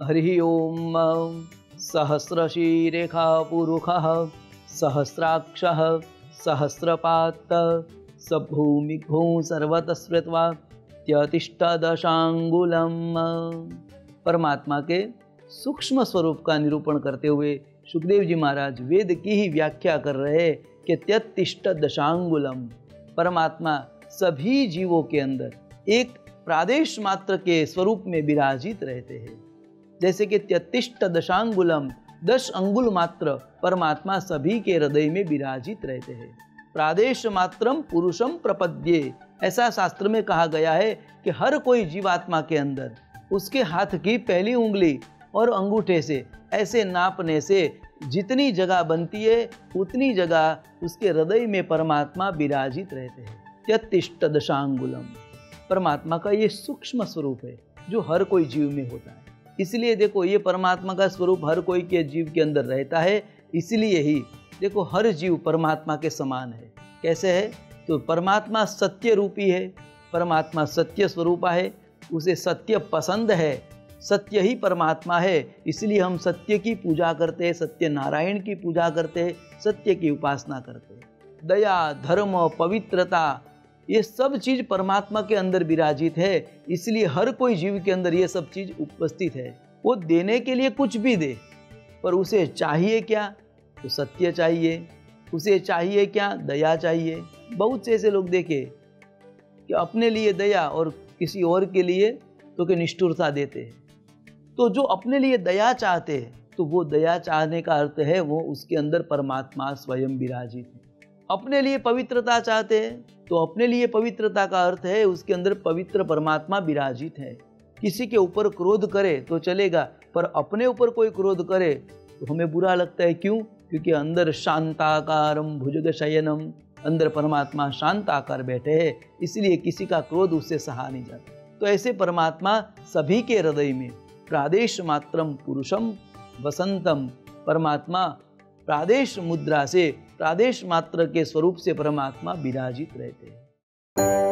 हरि ओम। सहस्रशीरेखा पुरुषः सहस्राक्षः सहस्रपात् स भूमिभूः सर्वतः स्मृत्वा त्यतिष्ठदशांगुलम्। परमात्मा के सूक्ष्म स्वरूप का निरूपण करते हुए सुखदेव जी महाराज वेद की ही व्याख्या कर रहे हैं कि त्यतिष्ठ दशांगुलम। परमात्मा सभी जीवों के अंदर एक प्रादेश मात्र के स्वरूप में विराजित रहते हैं। जैसे कि त्यतिष्ठ दशांगुलम, 10 अंगुल मात्र परमात्मा सभी के हृदय में विराजित रहते हैं। प्रादेश मात्रम पुरुषम प्रपद्ये, ऐसा शास्त्र में कहा गया है कि हर कोई जीवात्मा के अंदर उसके हाथ की पहली उंगली और अंगूठे से ऐसे नापने से जितनी जगह बनती है उतनी जगह उसके हृदय में परमात्मा विराजित रहते हैं। त्यतिष्ठ दशांगुलम, परमात्मा का ये सूक्ष्म स्वरूप है जो हर कोई जीव में होता है। इसलिए देखो ये परमात्मा का स्वरूप हर कोई के जीव के अंदर रहता है। इसलिए ही देखो हर जीव परमात्मा के समान है। कैसे है? तो परमात्मा सत्य रूपी है, परमात्मा सत्य स्वरूप है, उसे सत्य पसंद है, सत्य ही परमात्मा है। इसलिए हम सत्य की पूजा करते हैं, सत्य नारायण की पूजा करते हैं, सत्य की उपासना करते हैं। दया, धर्म, पवित्रता, ये सब चीज परमात्मा के अंदर विराजित है। इसलिए हर कोई जीव के अंदर ये सब चीज उपस्थित है। वो देने के लिए कुछ भी दे, पर उसे चाहिए क्या? तो सत्य चाहिए। उसे चाहिए क्या? दया चाहिए। बहुत से ऐसे लोग देखे कि अपने लिए दया और किसी और के लिए तो कि निष्ठुरता देते हैं। तो जो अपने लिए दया चाहते हैं तो वो दया चाहने का अर्थ है वो उसके अंदर परमात्मा स्वयं विराजित है। अपने लिए पवित्रता चाहते हैं तो अपने लिए पवित्रता का अर्थ है उसके अंदर पवित्र परमात्मा विराजित है। किसी के ऊपर क्रोध करे तो चलेगा, पर अपने ऊपर कोई क्रोध करे तो हमें बुरा लगता है। क्यों? क्योंकि अंदर शांताकारम भुजग शयनम, अंदर परमात्मा शांत आकार बैठे हैं, इसलिए किसी का क्रोध उससे सहा नहीं जाता। तो ऐसे परमात्मा सभी के हृदय में प्रादेश मात्रम पुरुषम वसंतम, परमात्मा प्रादेश मुद्रा से, प्रादेश मात्र के स्वरूप से परमात्मा विराजित रहते हैं।